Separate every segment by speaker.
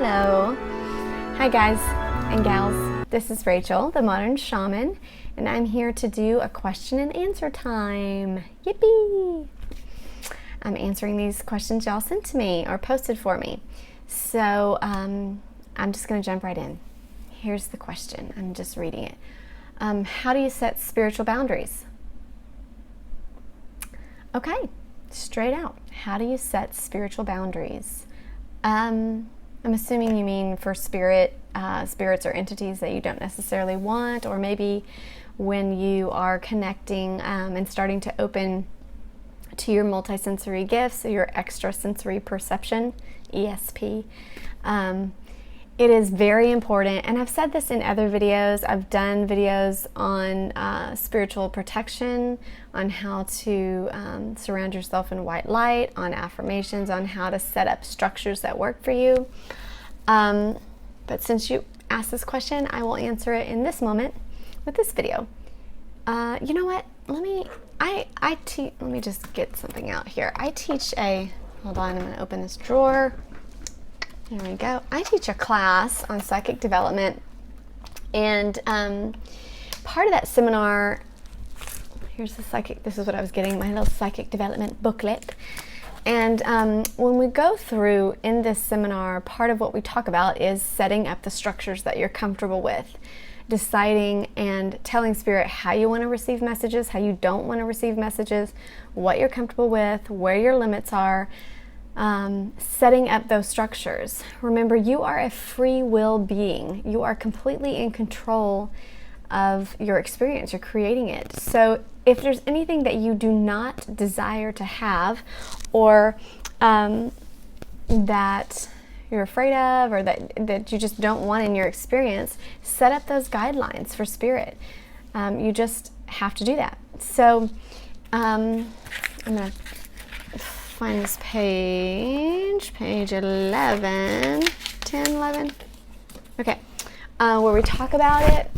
Speaker 1: Hello. Hi guys and gals. This is Rachel, the Modern Shaman, and I'm here to do a question and answer time. Yippee! I'm answering these questions y'all sent to me or posted for me. So I'm just going to jump right in. Here's the question. I'm just reading it. How do you set spiritual boundaries? Okay, straight out. How do you set spiritual boundaries? I'm assuming you mean for spirits or entities that you don't necessarily want, or maybe when you are connecting and starting to open to your multisensory gifts, your extrasensory perception, ESP. It is very important, and I've said this in other videos. I've done videos on spiritual protection, on how to surround yourself in white light, on affirmations, on how to set up structures that work for you. But since you asked this question, I will answer it in this moment with this video. You know what? Let me just get something out here. Hold on, I'm going to open this drawer. There we go. I teach a class on psychic development, and part of that seminar, this is what I was getting, my little psychic development booklet. And when we go through in this seminar, part of what we talk about is setting up the structures that you're comfortable with, deciding and telling Spirit how you want to receive messages, how you don't want to receive messages, what you're comfortable with, where your limits are. Setting up those structures. Remember, you are a free will being. You are completely in control of your experience. You're creating it. So if there's anything that you do not desire to have, or that you're afraid of, or that you just don't want in your experience, set up those guidelines for Spirit. You just have to do that. So I'm going to find this page 11, 10, 11. Okay, where we talk about it,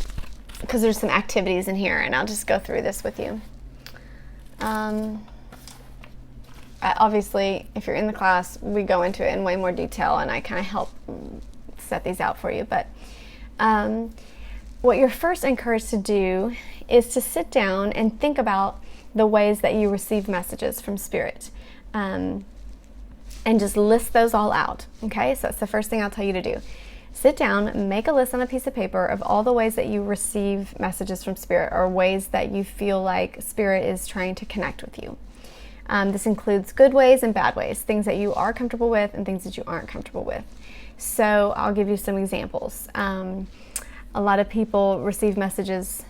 Speaker 1: because there's some activities in here, and I'll just go through this with you. Obviously, if you're in the class, we go into it in way more detail, and I kind of help set these out for you. But what you're first encouraged to do is to sit down and think about the ways that you receive messages from Spirit. And just list those all out. Okay, so that's the first thing I'll tell you to do. Sit down, make a list on a piece of paper of all the ways that you receive messages from Spirit, or ways that you feel like Spirit is trying to connect with you. This includes good ways and bad ways, things that you are comfortable with and things that you aren't comfortable with. So I'll give you some examples. A lot of people receive messages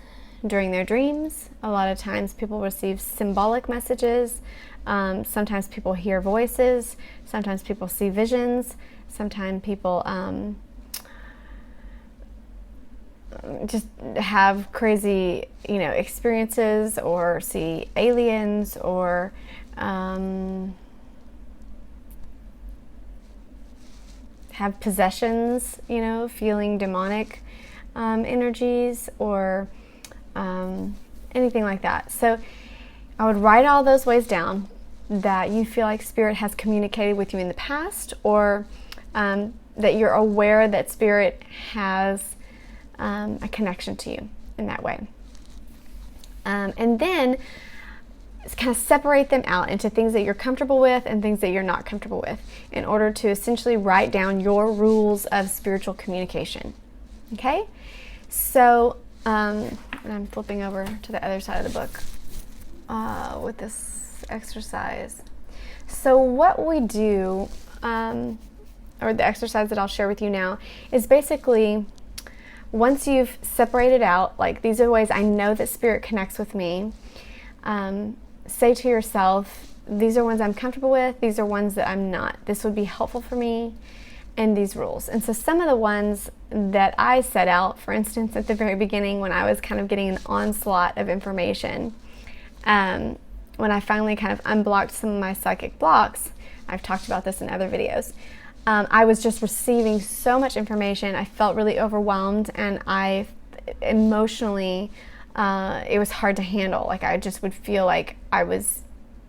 Speaker 1: during their dreams. A lot of times people receive symbolic messages. Sometimes people hear voices. Sometimes people see visions. Sometimes people just have crazy, experiences, or see aliens, or have possessions, feeling demonic energies, or anything like that. So I would write all those ways down that you feel like Spirit has communicated with you in the past, or that you're aware that Spirit has a connection to you in that way. And then kind of separate them out into things that you're comfortable with and things that you're not comfortable with, in order to essentially write down your rules of spiritual communication. Okay? So, and I'm flipping over to the other side of the book with this exercise. So what we do, or the exercise that I'll share with you now, is basically, once you've separated out, like, these are ways I know that Spirit connects with me, say to yourself, these are ones I'm comfortable with, these are ones that I'm not. This would be helpful for me, and these rules. And so some of the ones that I set out, for instance, at the very beginning, when I was kind of getting an onslaught of information, when I finally kind of unblocked some of my psychic blocks, I've talked about this in other videos, I was just receiving so much information. I felt really overwhelmed, and I emotionally, it was hard to handle. Like, I just would feel like I was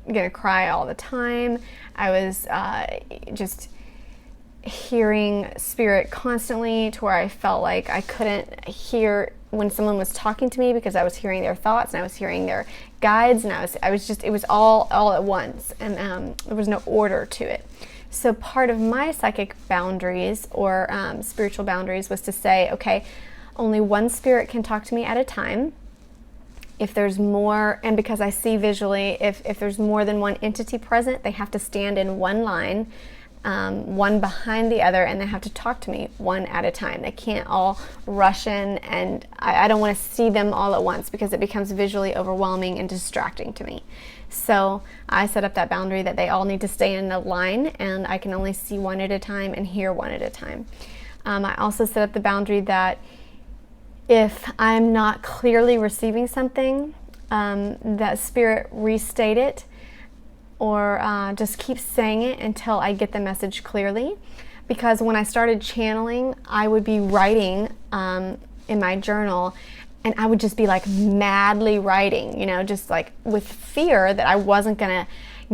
Speaker 1: gonna cry all the time. I was just hearing spirit constantly to where I felt like I couldn't hear when someone was talking to me because I was hearing their thoughts and I was hearing their guides, and it was all at once, and there was no order to it. So part of my psychic boundaries or spiritual boundaries was to say, okay, only one spirit can talk to me at a time. If there's more, and because I see visually, if there's more than one entity present, they have to stand in one line, one behind the other, and they have to talk to me one at a time. They can't all rush in, and I don't want to see them all at once because it becomes visually overwhelming and distracting to me. So I set up that boundary that they all need to stay in a line, and I can only see one at a time and hear one at a time. I also set up the boundary that if I'm not clearly receiving something, that spirit restate it, or just keep saying it until I get the message clearly. Because when I started channeling, I would be writing in my journal, and I would just be like madly writing, you know, just like with fear that I wasn't gonna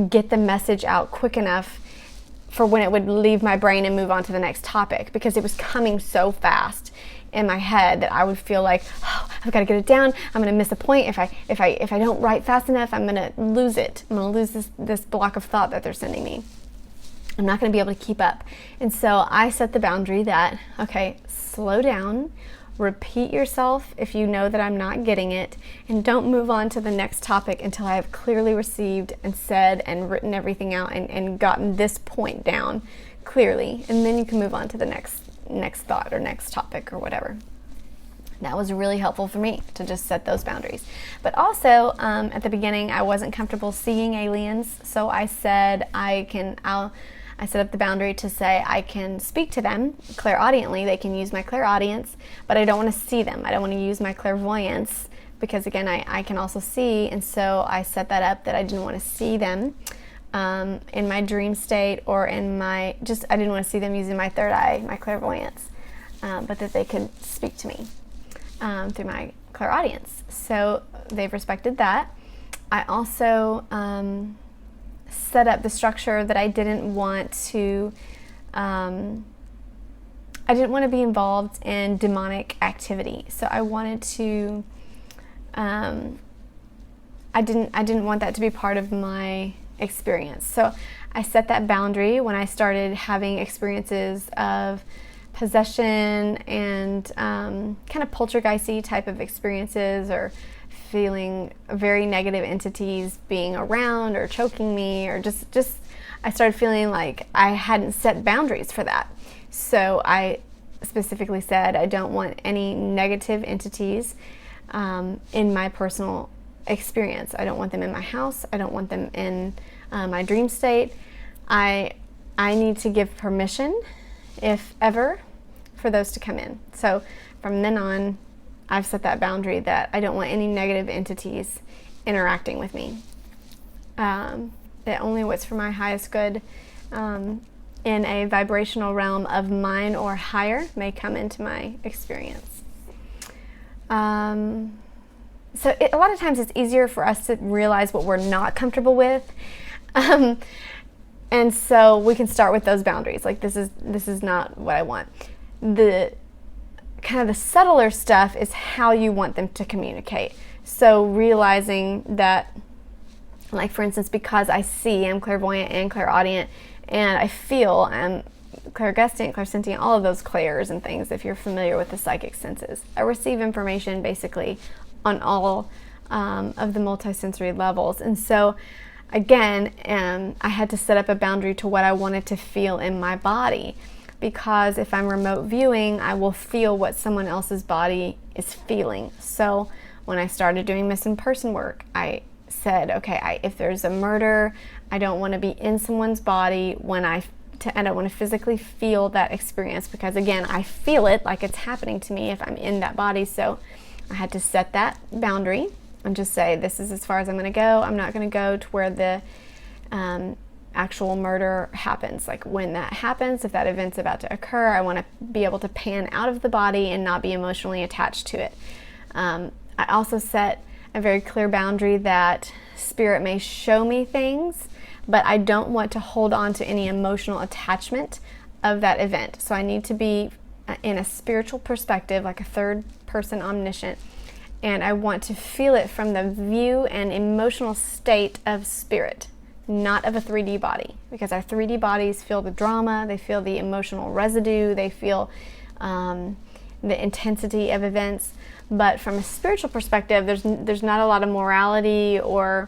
Speaker 1: get the message out quick enough for when it would leave my brain and move on to the next topic, because it was coming so fast in my head that I would feel like, oh, I've got to get it down. I'm going to miss a point. If I don't write fast enough, I'm going to lose it. I'm going to lose this block of thought that they're sending me. I'm not going to be able to keep up. And so I set the boundary that, okay, slow down, repeat yourself if you know that I'm not getting it, and don't move on to the next topic until I have clearly received and said and written everything out and gotten this point down clearly, and then you can move on to the next thought or next topic or whatever. That was really helpful for me to just set those boundaries. But also at the beginning, I wasn't comfortable seeing aliens, so I said I set up the boundary to say I can speak to them clairaudiently. They can use my clairaudience, but I don't want to see them. I don't want to use my clairvoyance because, again, I can also see, and so I set that up that I didn't want to see them in my dream state, or in I didn't want to see them using my third eye, my clairvoyance, but that they could speak to me through my clairaudience. So they've respected that. I also set up the structure that I didn't want to be involved in demonic activity. So I wanted to I didn't want that to be part of my experience. So I set that boundary when I started having experiences of possession and kind of poltergeisty type of experiences, or feeling very negative entities being around or choking me, or just I started feeling like I hadn't set boundaries for that. So I specifically said I don't want any negative entities in my personal experience. I don't want them in my house. I don't want them in my dream state. I need to give permission, if ever, for those to come in. So from then on, I've set that boundary that I don't want any negative entities interacting with me. That only what's for my highest good in a vibrational realm of mine or higher may come into my experience. So a lot of times it's easier for us to realize what we're not comfortable with. And so we can start with those boundaries. Like, this is not what I want. The kind of the subtler stuff is how you want them to communicate. So realizing that, like, for instance, because I see, I'm clairvoyant and clairaudient, and I feel, I'm clairgustient, clairsentient, all of those clairs and things, if you're familiar with the psychic senses. I receive information basically on all of the multisensory levels. And so, again, I had to set up a boundary to what I wanted to feel in my body. Because if I'm remote viewing, I will feel what someone else's body is feeling. So when I started doing missing person work, I said, okay, if there's a murder, I don't want to be in someone's body and I don't want to physically feel that experience, because, again, I feel it like it's happening to me if I'm in that body. So I had to set that boundary and just say, this is as far as I'm going to go. I'm not going to go to where the actual murder happens. Like, when that happens, if that event's about to occur, I want to be able to pan out of the body and not be emotionally attached to it. I also set a very clear boundary that spirit may show me things, but I don't want to hold on to any emotional attachment of that event. So I need to be in a spiritual perspective, like a third person omniscient, and I want to feel it from the view and emotional state of spirit, not of a 3D body, because our 3D bodies feel the drama, they feel the emotional residue, they feel the intensity of events. But from a spiritual perspective, there's not a lot of morality or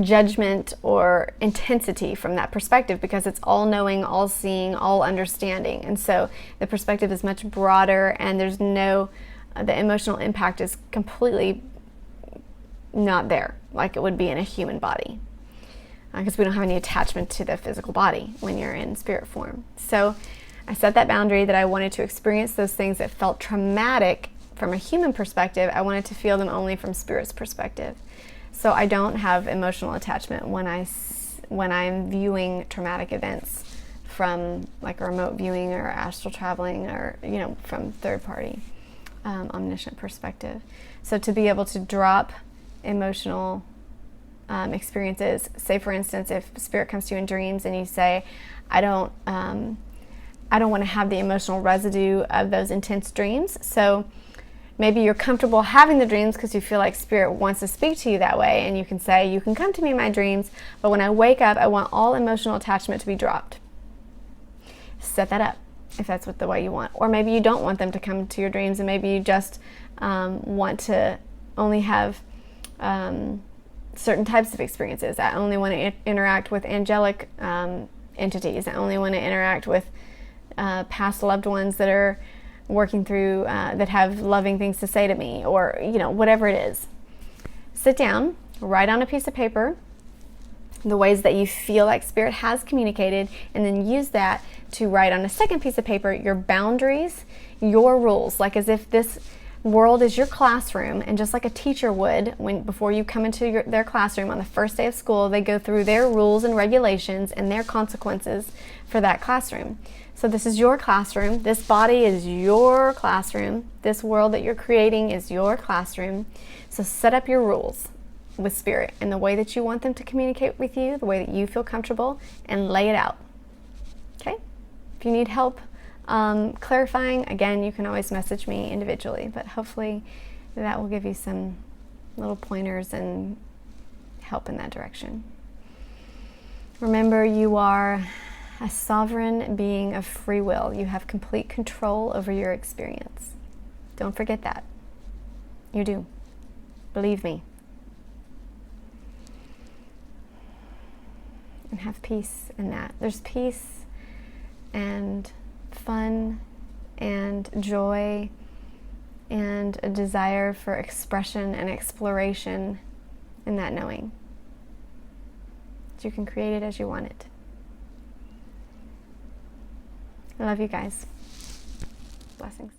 Speaker 1: judgment or intensity from that perspective, because it's all knowing, all seeing, all understanding. And so the perspective is much broader, and there's no, the emotional impact is completely not there like it would be in a human body, because we don't have any attachment to the physical body when you're in spirit form. So I set that boundary that I wanted to experience those things that felt traumatic from a human perspective. I wanted to feel them only from spirit's perspective. So I don't have emotional attachment when I'm viewing traumatic events from like a remote viewing or astral traveling, or from third party omniscient perspective. So to be able to drop emotional experiences, say for instance, if spirit comes to you in dreams and you say, I don't want to have the emotional residue of those intense dreams. So maybe you're comfortable having the dreams because you feel like spirit wants to speak to you that way, and you can say, you can come to me in my dreams, but when I wake up, I want all emotional attachment to be dropped. Set that up if that's the way you want. Or maybe you don't want them to come to your dreams, and maybe you just want to only have certain types of experiences. I only want to interact with angelic entities. I only want to interact with past loved ones that are working through, that have loving things to say to me, or whatever it is. Sit down, write on a piece of paper the ways that you feel like spirit has communicated, and then use that to write on a second piece of paper your boundaries, your rules, like as if this world is your classroom, and just like a teacher would before you come into their classroom on the first day of school, they go through their rules and regulations and their consequences for that classroom. So this is your classroom. This body is your classroom. This world that you're creating is your classroom. So set up your rules with spirit in the way that you want them to communicate with you, the way that you feel comfortable, and lay it out. Okay? If you need help clarifying, again, you can always message me individually, but hopefully that will give you some little pointers and help in that direction. Remember, you are a sovereign being of free will. You have complete control over your experience. Don't forget that. You do. Believe me. And have peace in that. There's peace and fun and joy and a desire for expression and exploration in that knowing. You can create it as you want it. I love you guys. Blessings.